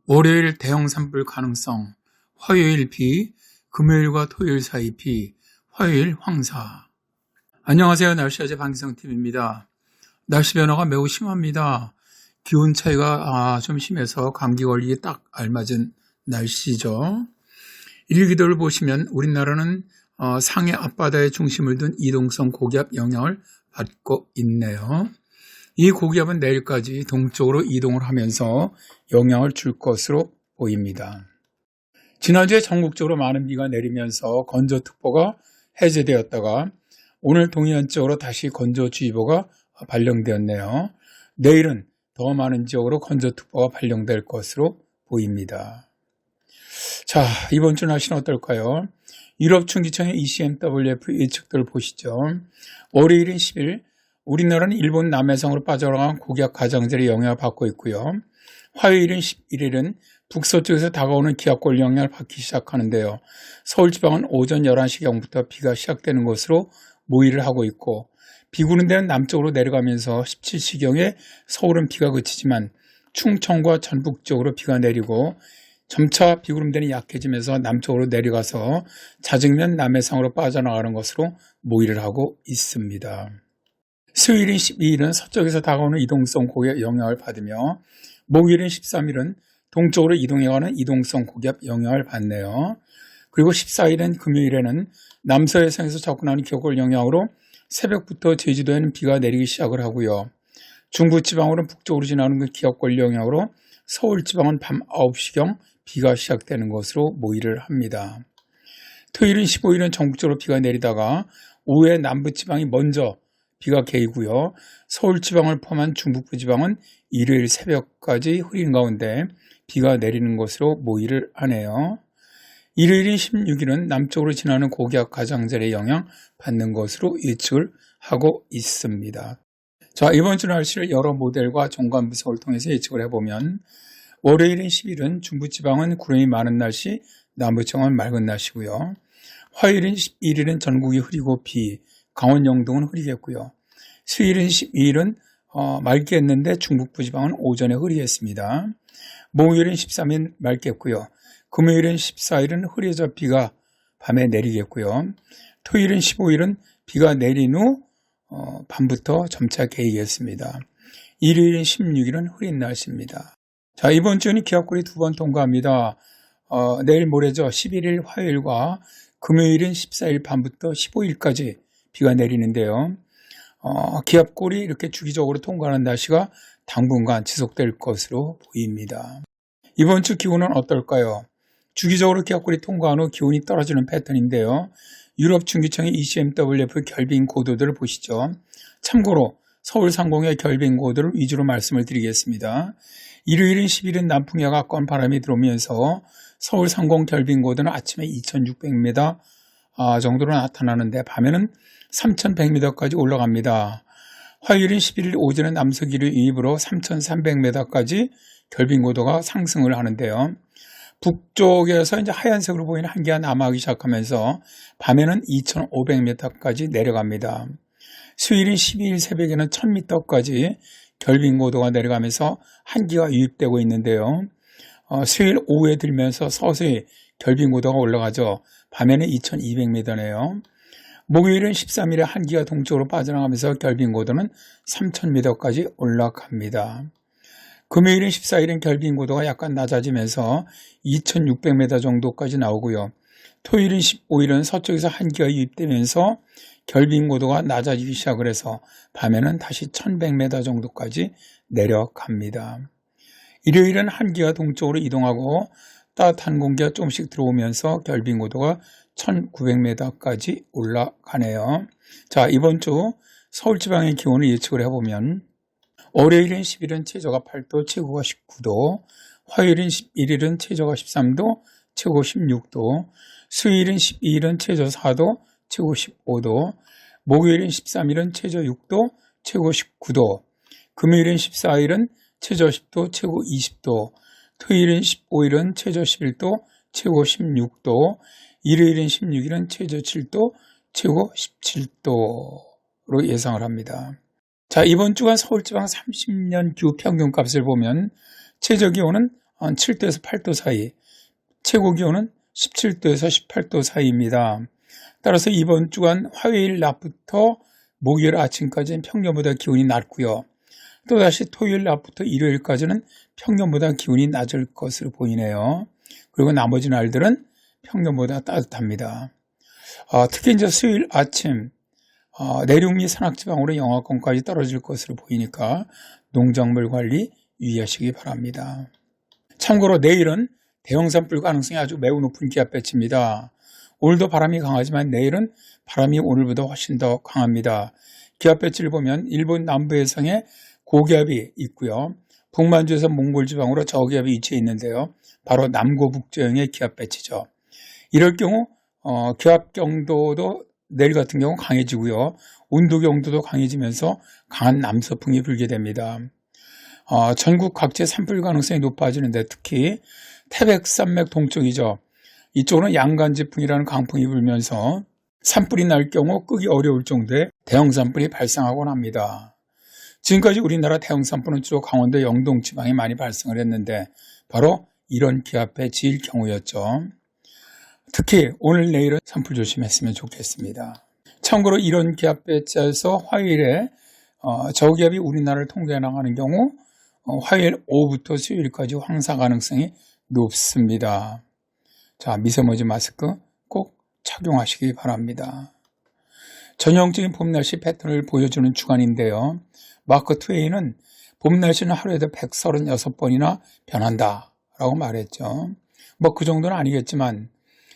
월요일 대형 산불 가능성, 화요일 비, 금요일과 토요일 사이 비, 화요일 황사. 안녕하세요. 날씨아재 방기성TV입니다. 날씨 변화가 매우 심합니다. 기온 차이가 좀 심해서 감기 걸리기 딱 알맞은 날씨죠. 일기도를 보시면 우리나라는 상해 앞바다에 중심을 둔 이동성 고기압 영향을 받고 있네요. 이 고기압은 내일까지 동쪽으로 이동을 하면서 영향을 줄 것으로 보입니다. 지난주에 전국적으로 많은 비가 내리면서 건조특보가 해제되었다가 오늘 동해안 지역으로 다시 건조주의보가 발령되었네요. 내일은 더 많은 지역으로 건조특보가 발령될 것으로 보입니다. 자, 이번 주 날씨는 어떨까요? 유럽 중기청의 ECMWF 예측들 보시죠. 월요일인 10일 우리나라는 일본 남해상으로 빠져나간 고기압 가장자리의 영향을 받고 있고요. 화요일인 11일은 북서쪽에서 다가오는 기압골 영향을 받기 시작하는데요. 서울지방은 오전 11시경부터 비가 시작되는 것으로 모의를 하고 있고 비구는 데는 남쪽으로 내려가면서 17시경에 서울은 비가 그치지만 충청과 전북 지역으로 비가 내리고 점차 비구름대는 약해지면서 남쪽으로 내려가서 잦으면 남해상으로 빠져나가는 것으로 모의를 하고 있습니다. 수요일인 12일은 서쪽에서 다가오는 이동성 고기압 영향을 받으며 목요일인 13일은 동쪽으로 이동해가는 이동성 고기압 영향을 받네요. 그리고 14일은 금요일에는 남서해상에서 접근하는 기압골 영향으로 새벽부터 제주도에는 비가 내리기 시작을 하고요. 중부지방으로는 북쪽으로 지나는 그 기압골 영향으로 서울지방은 밤 9시경 비가 시작되는 것으로 모의를 합니다. 토요일인 15일은 전국적으로 비가 내리다가 오후에 남부지방이 먼저 비가 개이고요. 서울지방을 포함한 중북부 지방은 일요일 새벽까지 흐린 가운데 비가 내리는 것으로 모의를 하네요. 일요일인 16일은 남쪽으로 지나는 고기압 가장자리의 영향 받는 것으로 예측을 하고 있습니다. 자, 이번 주 날씨를 여러 모델과 정관 분석을 통해서 예측을 해보면 월요일인 10일은 중부지방은 구름이 많은 날씨, 남부지방은 맑은 날씨고요. 화요일인 11일은 전국이 흐리고 비, 강원 영동은 흐리겠고요. 수요일인 12일은 맑겠는데 중북부 지방은 오전에 흐리겠습니다. 목요일인 13일 맑겠고요. 금요일인 14일은 흐려져 비가 밤에 내리겠고요. 토요일인 15일은 비가 내린 후 밤부터 점차 개이겠습니다. 일요일인 16일은 흐린 날씨입니다. 자, 이번 주는 기압골이 2번 통과합니다. 내일 모레죠. 11일 화요일과 금요일인 14일 밤부터 15일까지 비가 내리는데요. 기압골이 이렇게 주기적으로 통과하는 날씨가 당분간 지속될 것으로 보입니다. 이번 주 기온은 어떨까요? 주기적으로 기압골이 통과한 후 기온이 떨어지는 패턴인데요. 유럽 중기청의 ECMWF 결빙 고도들을 보시죠. 참고로 서울 상공의 결빙 고도를 위주로 말씀을 드리겠습니다. 일요일인 10일은 남풍에 가까운 바람이 들어오면서 서울 상공 결빙 고도는 아침에 2600m 정도로 나타나는데 밤에는 3100m까지 올라갑니다. 화요일인 11일 오전에 남서기류 유입으로 3300m까지 결빙 고도가 상승을 하는데요. 북쪽에서 이제 하얀색으로 보이는 한기가 남하기 시작하면서 밤에는 2500m까지 내려갑니다. 수요일인 12일 새벽에는 1000m까지 결빙 고도가 내려가면서 한기가 유입되고 있는데요. 수요일 오후에 들면서 서서히 결빙 고도가 올라가죠. 밤에는 2200m네요. 목요일은 13일에 한기가 동쪽으로 빠져나가면서 결빙 고도는 3000m까지 올라갑니다. 금요일인 14일은 결빙 고도가 약간 낮아지면서 2600m 정도까지 나오고요. 토요일인 15일은 서쪽에서 한기가 유입되면서 결빙 고도가 낮아지기 시작을 해서 밤에는 다시 1100m 정도까지 내려갑니다. 일요일은 한기가 동쪽으로 이동하고 따뜻한 공기가 조금씩 들어오면서 결빙 고도가 1900m까지 올라가네요. 자, 이번 주 서울지방의 기온을 예측을 해보면 월요일인 10일은 최저가 8도, 최고가 19도, 화요일인 11일은 최저가 13도, 최고 16도, 수요일인 12일은 최저 4도, 최고 15도, 목요일인 13일은 최저 6도, 최고 19도, 금요일인 14일은 최저 10도, 최고 20도, 토요일인 15일은 최저 11도, 최고 16도, 일요일인 16일은 최저 7도, 최고 17도로 예상을 합니다. 자, 이번 주간 서울지방 30년 기후 평균값을 보면 최저 기온은 한 7도에서 8도 사이, 최고 기온은 17도에서 18도 사이입니다. 따라서 이번 주간 화요일 낮부터 목요일 아침까지는 평년보다 기온이 낮고요. 또다시 토요일 낮부터 일요일까지는 평년보다 기온이 낮을 것으로 보이네요. 그리고 나머지 날들은 평년보다 따뜻합니다. 특히 이제 수요일 아침 내륙 및 산악지방으로 영하권까지 떨어질 것으로 보이니까 농작물 관리 유의하시기 바랍니다. 참고로 내일은 대형 산불 가능성이 아주 매우 높은 기압 배치입니다. 오늘도 바람이 강하지만 내일은 바람이 오늘보다 훨씬 더 강합니다. 기압 배치를 보면 일본 남부 해상에 고기압이 있고요. 북만주에서 몽골 지방으로 저기압이 위치해 있는데요. 바로 남고북저형의 기압 배치죠. 이럴 경우 기압 경도도 내일 같은 경우 강해지고요. 온도 경도도 강해지면서 강한 남서풍이 불게 됩니다. 전국 각지의 산불 가능성이 높아지는데 특히 태백산맥 동쪽이죠. 이쪽은 양간지풍이라는 강풍이 불면서 산불이 날 경우 끄기 어려울 정도의 대형 산불이 발생하곤 합니다. 지금까지 우리나라 대형 산불은 주로 강원도 영동 지방에 많이 발생을 했는데 바로 이런 기압 배치일 경우였죠. 특히 오늘 내일은 산불 조심했으면 좋겠습니다. 참고로 이런 기압 배치에서 화요일에 저기압이 우리나라를 통과해 나가는 경우 화요일 오후부터 수요일까지 황사 가능성이 높습니다. 자, 미세먼지 마스크 꼭 착용하시기 바랍니다. 전형적인 봄 날씨 패턴을 보여주는 주간인데요. 마크 트웨인은 봄 날씨는 하루에도 136번이나 변한다 라고 말했죠. 뭐 그 정도는 아니겠지만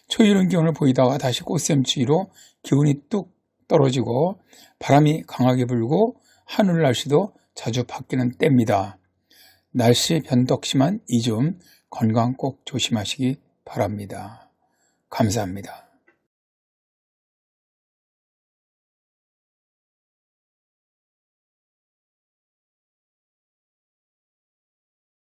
초이른 기온을 보이다가 다시 꽃샘추위로 기온이 뚝 떨어지고 바람이 강하게 불고 하늘 날씨도 자주 바뀌는 때입니다. 날씨 변덕 심한 이 좀 건강 꼭 조심하시기 바랍니다. 감사합니다.